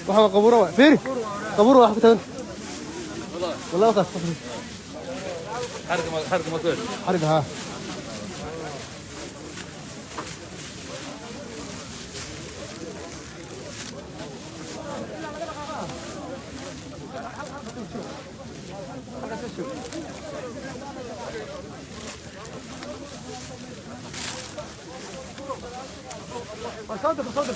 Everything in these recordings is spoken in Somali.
waxa qabuuro waa fiiri qabuuro wax ku tagan والله وقف حرق موتور حرقها صدق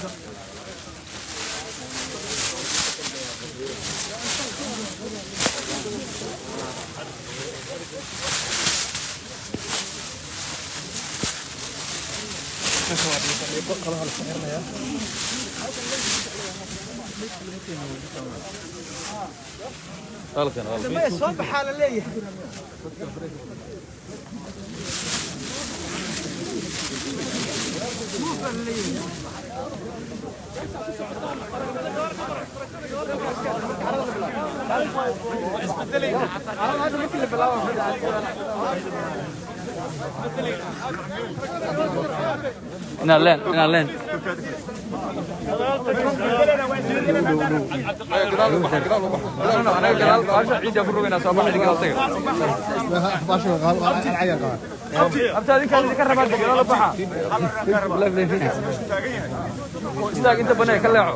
صوب حالة ليه نالين انت بناي كلاعو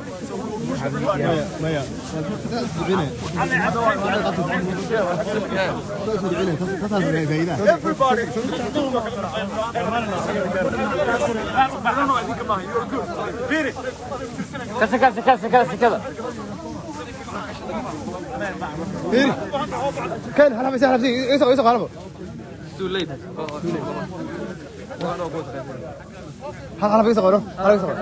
كذا كان هلا بس هلا يسوق هلا توليت هلا بيسوق هلا يسوق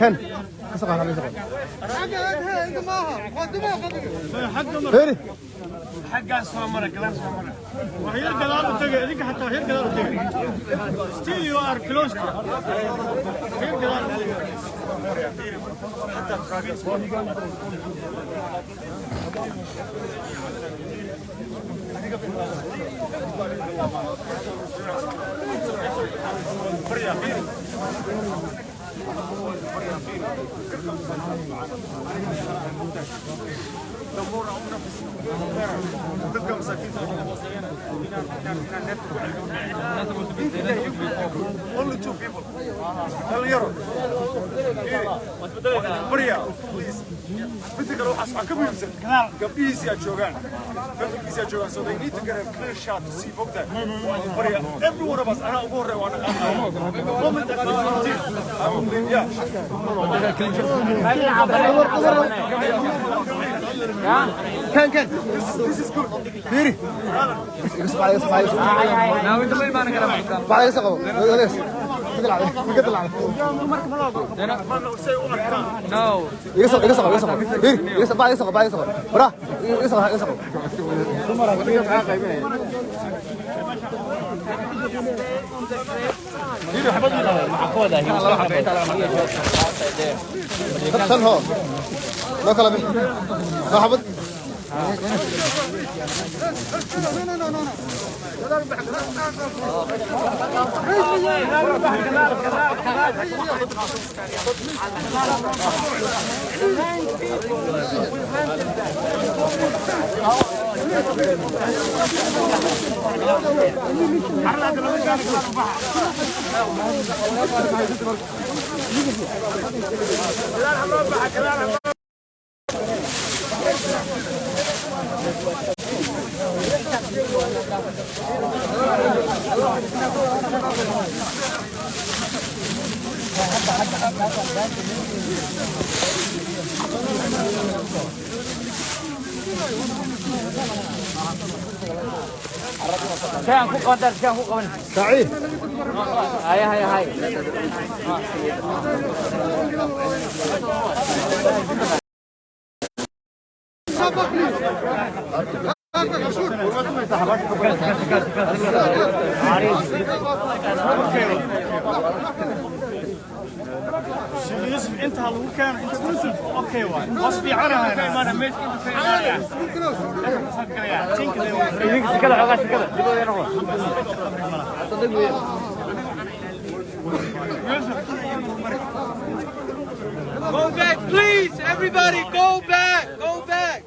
كان يسوق هلا يسوق فيري حق سوامرة كلام سوامرة وهي الجلال تجي ذيك حتى هي الجلال تجي still you are close to هي الجلال حتى only two people. Dhalinyaro. Bariya, please. Midda kale waxaa socon ka muhiimsan. Gabdhihiisi aad joogaan. Gabdhihiisi aad joogaan. So they need to get a clear shot to see fogta. Bariya, every one of us anaa ugu horreeya waan aqaanaa. Moment that we I will leave. Yeah. كان This is good. فيري يسوق ناوي انت ما انا كلام بعد يسوق ليش قتل عليه نو يسوق فيري يسوق بعد يسوق برا يسوق فيديو حبط معقوده هي والله حبيت على خل هون ما طلب ما حبط كان فوق قدر كان فوق من سعيد هاي She is انت هلو كان انكلوسيف اوكي واي وصفي عنها انا ميت كذا عقاش كذا Go back, please! Everybody, go back! Go back!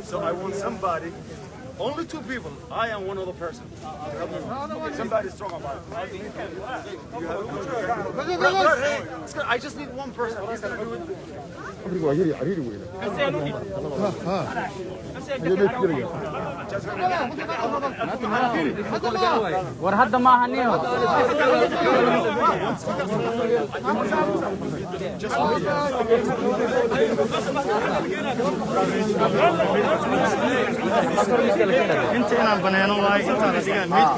So I want somebody, only two people, I and one other person. Somebody strong about it. I just need one person. He's gonna do it. war hadda ma ahaniyo انت انا بنينو واي انت انا ديغان ميد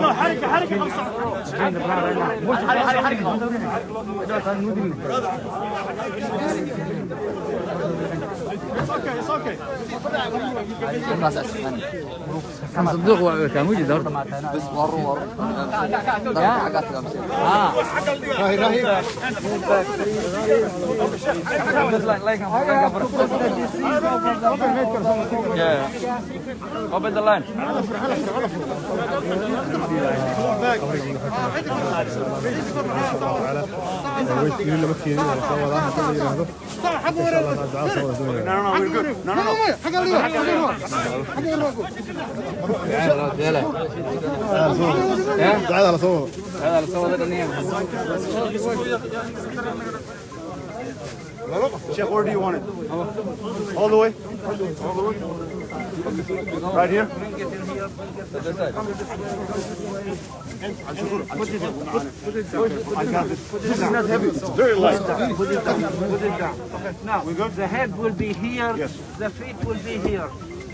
No, حركة It's okay. كان صدق كان وجد دور بس مرة open the line تعال على صوت Chef, where do you want it? All the way? Right here? I got it. This is not heavy. It's very light. Put it down. Now, the head will be here, Yes. the feet will be here.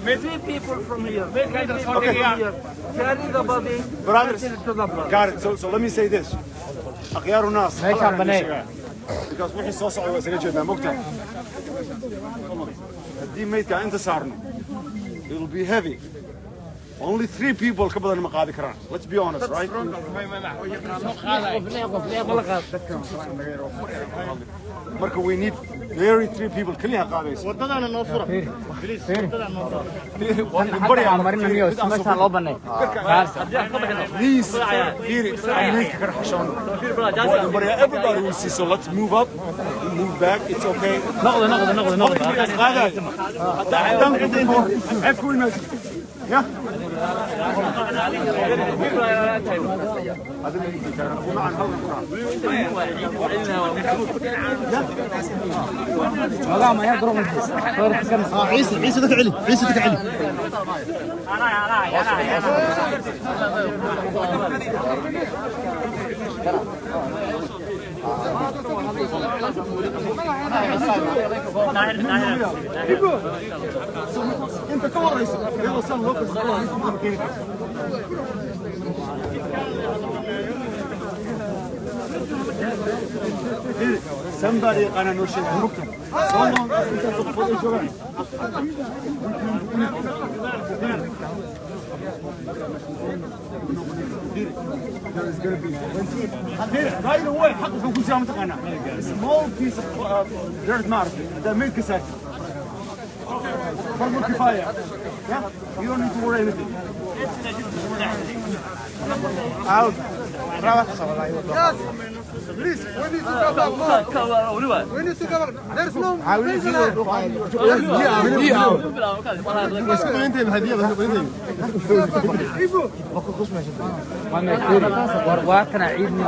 Three people from here. Three people here. Carry the body. Brothers, Take it to the blood. got it. So let me say this. أخيار الناس. Because وحي صوص عوا سنجدنا مقتل. الدين ميت كأنت صارنا. It will be heavy. Only 3 people كبدنا المقاعد كران. Let's be honest, right? Marka we need very 3 people كلها قاعدين. ودنا نوفر بليز ودنا نوفر Please, everybody will see. So let's move up, move back. It's okay. Yeah. عيسى دك علي عيسى دك علي انت كور رئيس يلا سام لوكس somebody انا نوشي مكتب someone انت تفضل شغل there's going to be by the way حقكم كل شيء متقنع small piece of dirt mark ده ملك ساكن فرق كفايه you don't need to worry anything out yes please we need to cover more we need to cover there's no وكان عيدني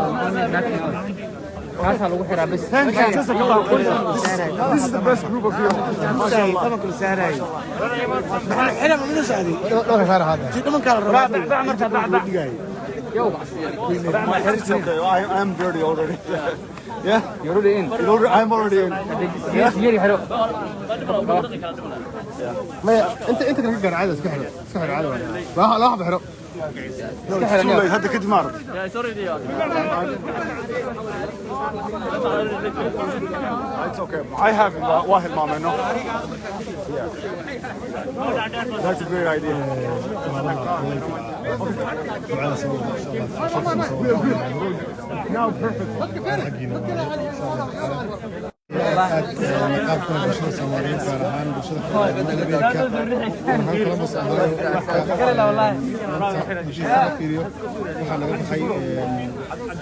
هذا لو حرا بس this is the best group of you طبعا كل سهرة حلو من سهرة لا غير هذا شو كمان كان ربع I am dirty already yeah you're already in I'm already in يجي حلو ما انت كنت قاعد عاده اسكحر عاده لا بحرق هذا كنت مرض it's okay I have واحد ما منه that's a great idea now perfect qaabka bulshada Soomaaliyeed gaar ahaan bulshada Amerika waxaan kala masaxay waxaa laga baxay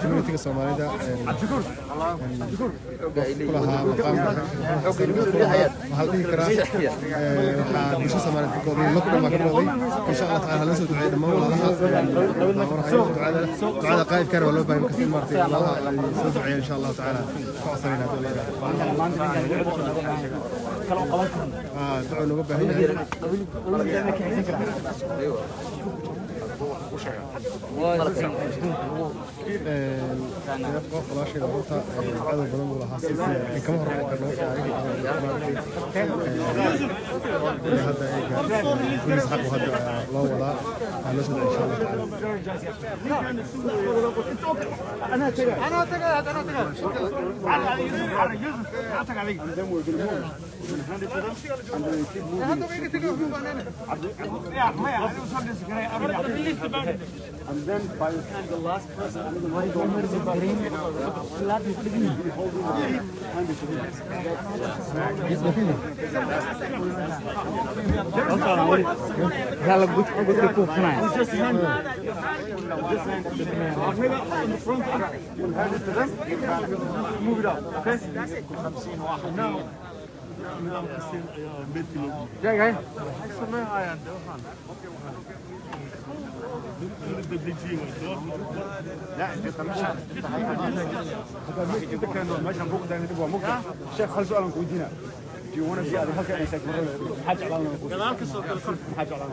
community-ga Soomaalida kulaha maqaamka waxaa dhihi karaa waxaa bulshada Soomaaliyeed ka kooban la kulma ka kooban insha Allah taala la soo duceeyo dhammaan walaalaha ducada qaybkana waa loo baahan kasii martay Allah soo duceeyo insha Allah taala ka asarina دعوا نوبة هي قف لا شيء لو تا عدد بدن ولا حاسس كم هو هذا كل حق وهذا لا ولا على سد ان شاء الله تعالى انا and then by the time the last person I'm going to just hand in the front and hand it to them move it up okay جاي لا انت مش انت كان ماشي فوق ده تبغى ممكن الشيخ خلص سؤال كويدينا Do you want to see هكا انسك حاجه على كلام كسر حاجه على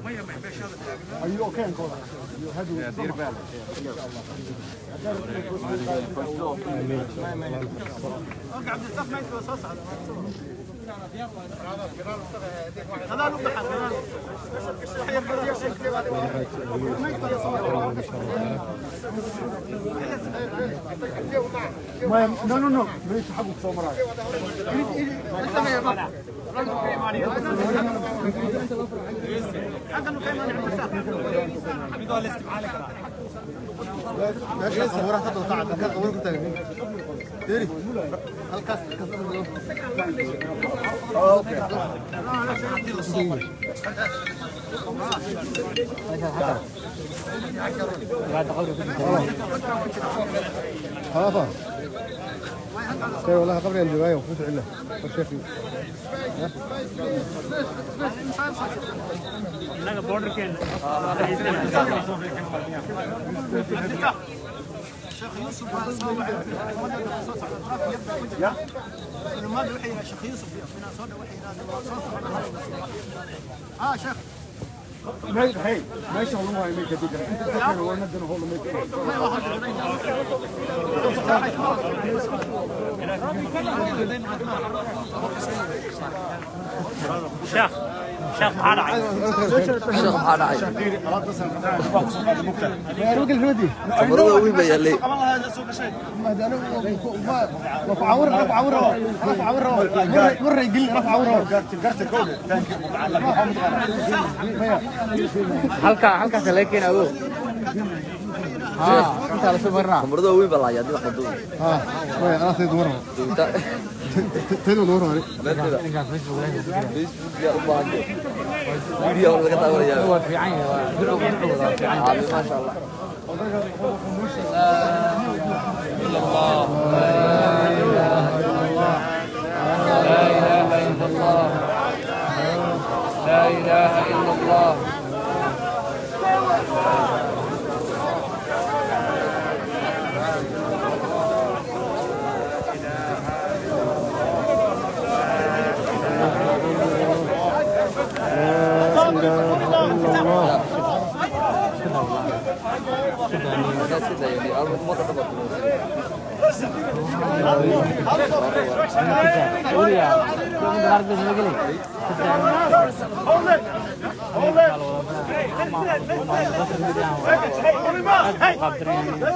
ما يحبش هذا Are you okay uncle you had to دير بالك عبد الفتاح ما يسوى صوص no ليش حبك سمراء ماشي صورة تطلع قاعدة كان أول كنت تدري الكاس اوكي خلاص والله قبل ان جاي وفوت عله الشيخ لا بوردر كان شيخ يوسف يا ما وحي شيخ يوسف فينا صوت وحي شيخ هي ماشي والله هاي ميك دي انت تفكر وين ندنا هو ميك شيخ معنا عين شيخ معنا عين روق الفيديو مرة وين بيالي رفع مرة يقل رفع halka salakin ago انت على سمرنا مرضى وين بالله يا دي خدوه انا سيد مره تيدو مره فيسبوك يا الله فيديو ولا قطع ولا يا هو في عين في عين ما شاء الله الا الله لا اله الا الله لا اله الا الله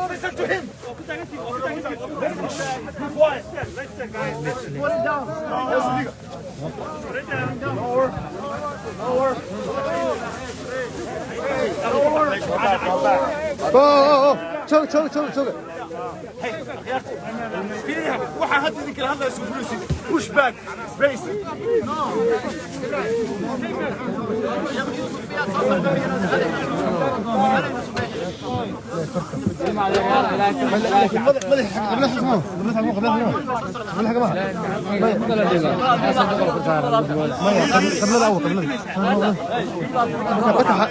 Listen to him. Be quiet. Listen, guys. Put it down. Put it down. Lower. Lower. شوف waxaa hadda idin kala hadlayso fulusi push back space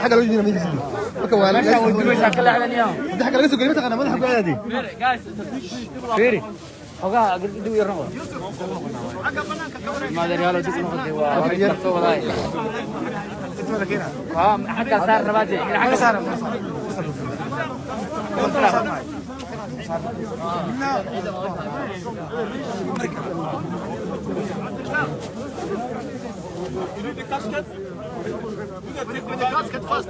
حاجه لو يجينا مين حاجه لسه كلمتك انا مدحك عادي فيري اوغا دو يرنو ما ادري يالو دي نقدي waa soo waday حاجه صار رباجي حاجه صار You need the casket? Take the casket first.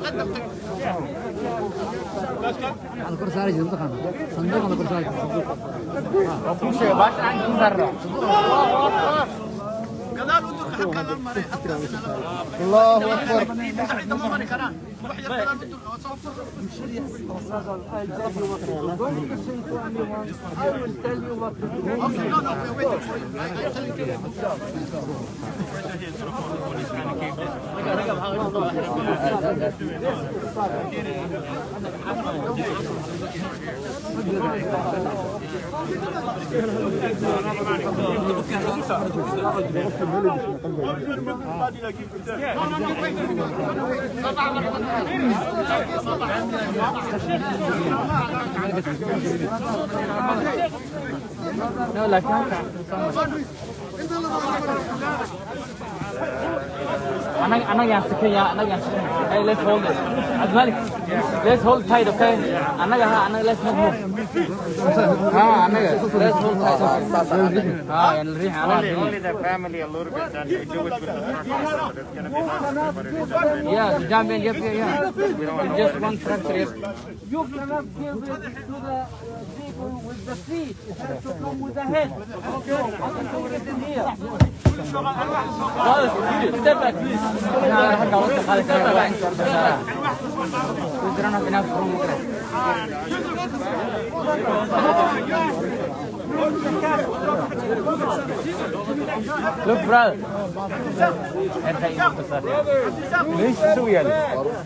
Let them take casket. على كل ساري جنب خان صندوق على كل ساري ابو شيء باش عندي مره قالوا ندرك حق المري حتى الله اكبر عند مامي كران روح يا كلام ندرك No, like أنا قاعد سكيا أنا قاعد hey let's hold it عبد الملك let's hold tight okay أنا let's not move أنا let's hold tight يعني الريح أنا only the family a little bit and they do it with the process so it's gonna be hard yeah the jump in yeah just one fracture You cannot give it to the people with the feet. It has to come with the head. Okay, I can do it in here. step back please look brother ليش تسوي يعني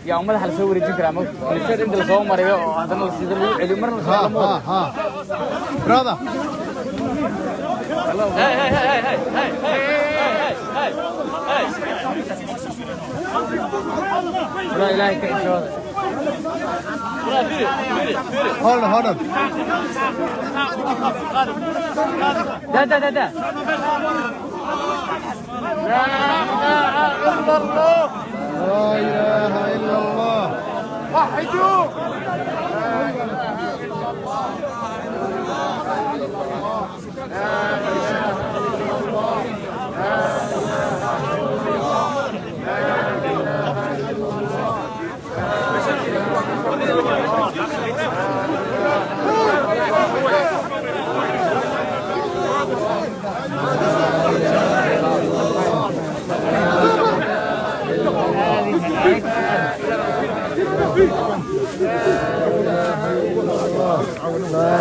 يا عمر هل سوي رجيك رامك لسه انت اللي سوى مريض هذا اللي سيد اللي مرة ها برادر hey لا لا كيف hold on ده لا اله الا الله لا إله إلا الله. وحدوا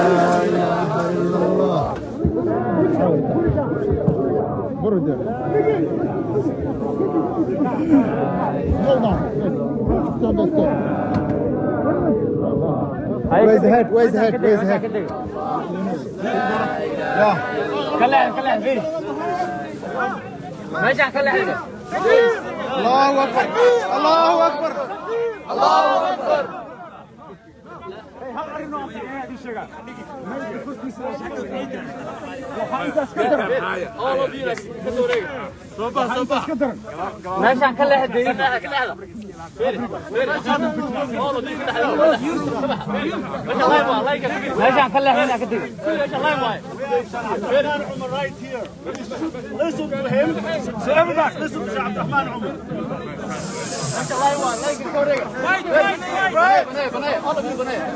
لا إله إلا الله. برد. Where's the head? Where's the head? Where's the head? Yeah. كلها فيني ماشي كلها الله أكبر. الله أكبر. الله أكبر. ماشي كلها دي ماشي كلها هنا كده right here. Listen to him. So everybody, listen to عبد الرحمن عمر.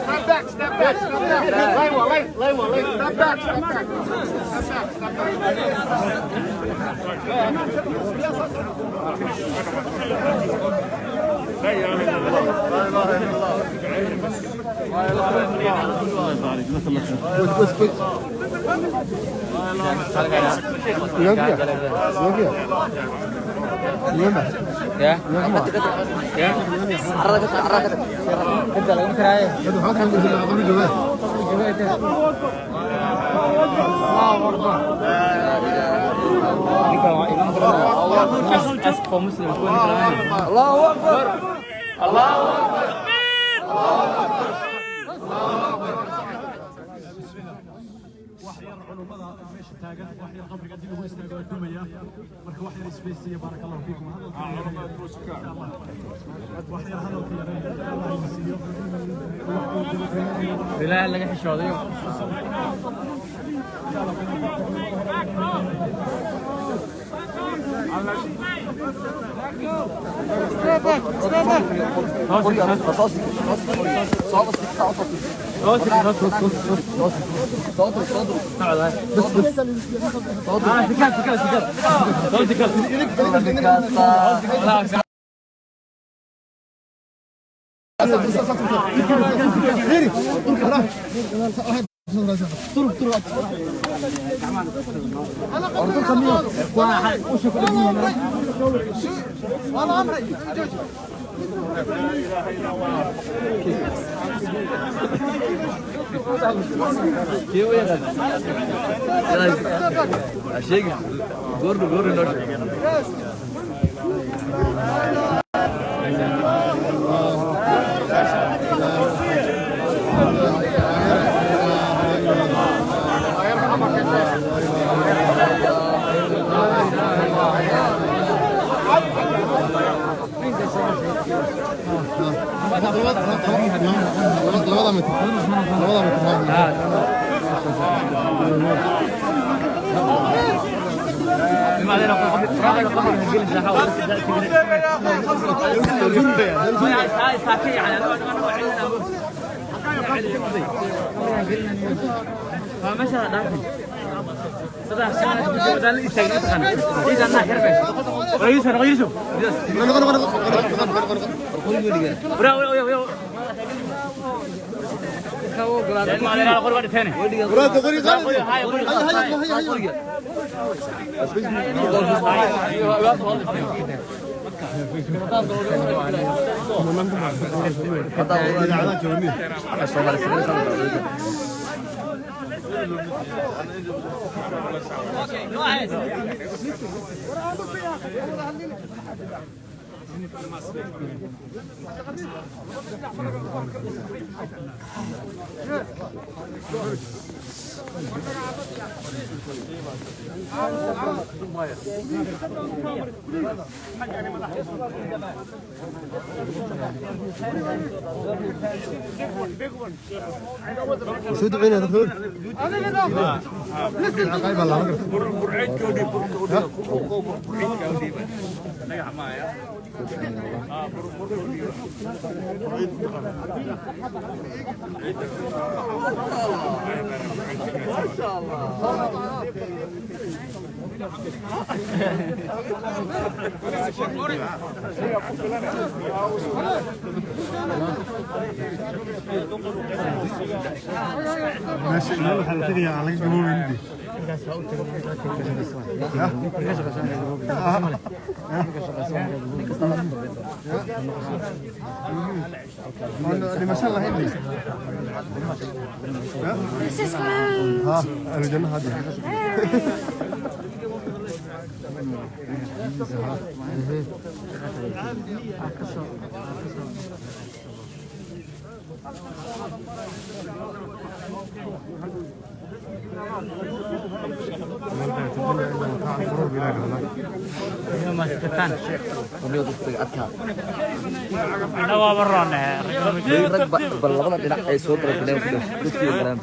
Step back, step back, step back. Step الله أكبر. لا لا حش راضي Chega, gordo, سود عينه تدخل قايب الله ماشي لا حلقتي على الجمهور عندي اللي ما شاء الله عندي ها الجنة هذه باللبنا dhinac ay soo kala galeen dadkii galeen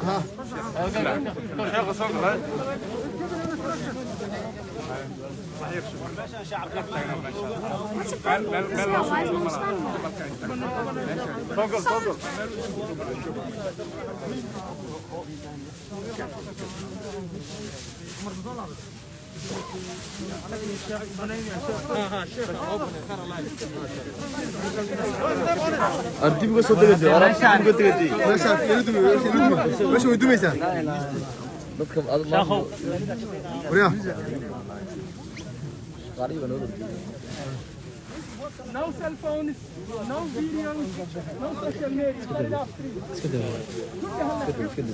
أرتيب قصة تجدي أرتيب قصة تجدي ماشي ودو ميسا نتكلم شاخو وريا غريبة نقول No cell phones, no videos, no social media.